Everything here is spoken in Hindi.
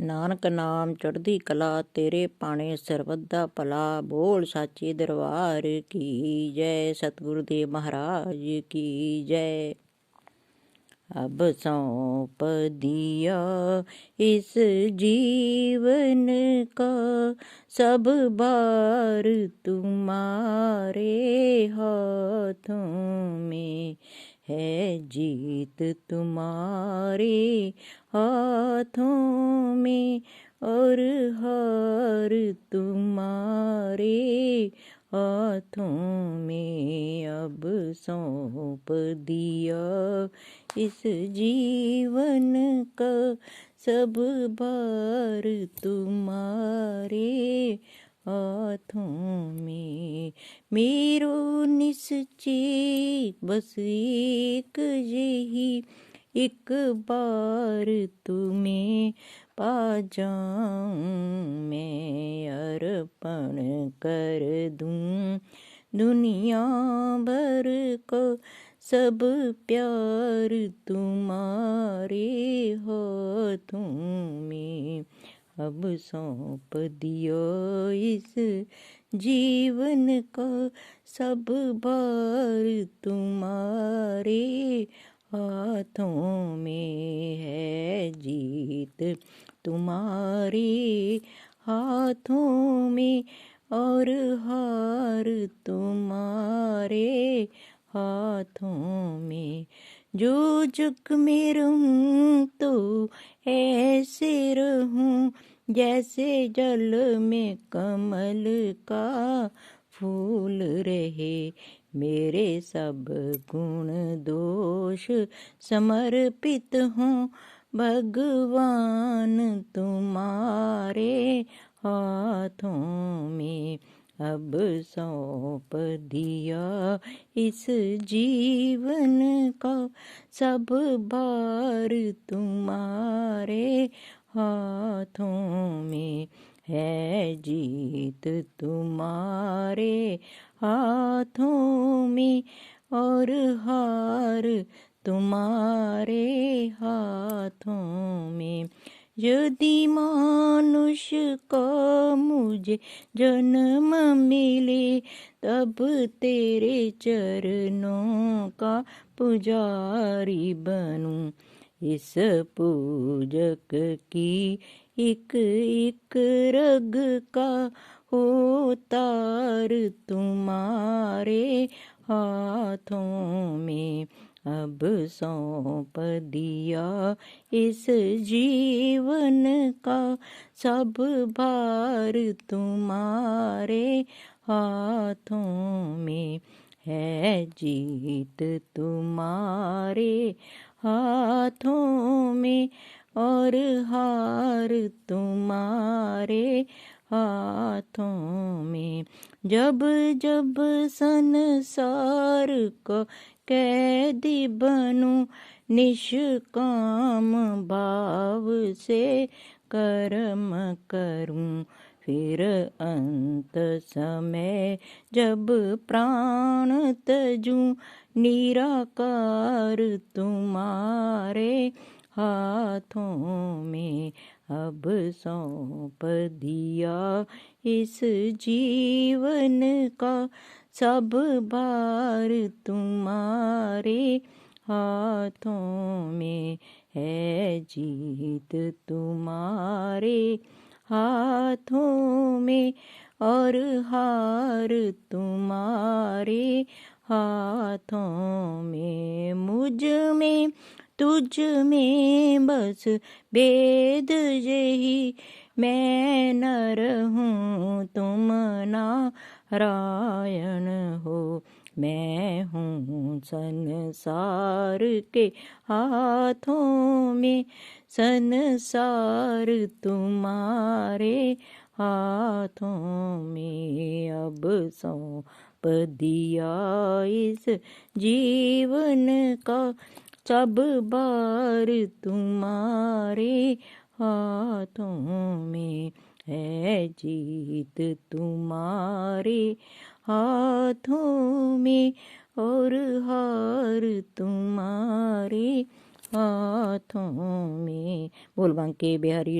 ਨਾਨਕ ਨਾਮ ਚੜ੍ਹਦੀ ਕਲਾ, ਤੇਰੇ ਪਾਣੇ ਸਰਬੱਤ ਦਾ ਭਲਾ। ਬੋਲ ਸਾਚੇ ਦਰਬਾਰ ਕੀ ਜੈ, ਸਤਿਗੁਰੂ ਦੇਵ ਮਹਾਰਾਜ ਕੀ ਜੈ। अब सौंप दिया इस जीवन का सब बार तुम्हारे हाथों में है, जीत तुम्हारे हाथों में और हार तुम्हारे हाथों में। अब सौंप दिया इस जीवन का सब भार तुम्हारे हाथों में। मेरो निश्चय बस एक यही, एक बार तुम्हें पा जाऊं मैं, अर्पण कर दूं दुनिया भर को सब प्यार तुम्हारे हाथों में। अब सौंप दियो इस जीवन का सब भार तुम्हारे हाथों में है, जीत तुम्हारे हाथों में और हार तुम्हारे हाथों में। जो जुग में रहूं तो ऐसे रहूं, जैसे जल में कमल का फूल रहे। मेरे सब गुण दोष समर्पित हों भगवान तुम्हारे हाथों में। अब सौंप दिया इस जीवन का सब भार तुम्हारे हाथों में है, जीत तुम्हारे हाथों में और हार तुम्हारे हाथों में। यदि मानुष को मुझे जन्म मिले, तब तेरे चरणों का पुजारी बनूं। इस पूजक की एक एक रग का हो तार तुम्हारे हाथों में। अब सौंप दिया इस जीवन का सब भार तुम्हारे हाथों में है, जीत तुम्हारे हाथों में और हार तुम्हारे हाथों में। जब जब संसार को कैदी बनूं, निष्काम भाव से कर्म करूं। फिर अंत समय जब प्राण तजूं, निराकार तुम्हारे हाथों में। अब सौंप दिया इस जीवन का सब भार तुम्हारे हाथों में है, जीत तुम्हारे हाथों में और हार तुम्हारे हाथों में। मुझ में तुझ में बस भेद यही, मैं नर हूँ तुम नारायण हो। मैं हूँ संसार के हाथों में, संसार तुम्हारे हाथों में। अब सौंप दिया इस जीवन का सब भार तुम्हारे हाथों में है, जीत तुम्हारे हाथों में और हार तुम्हारे हाथों में। बोल बांके बिहारी।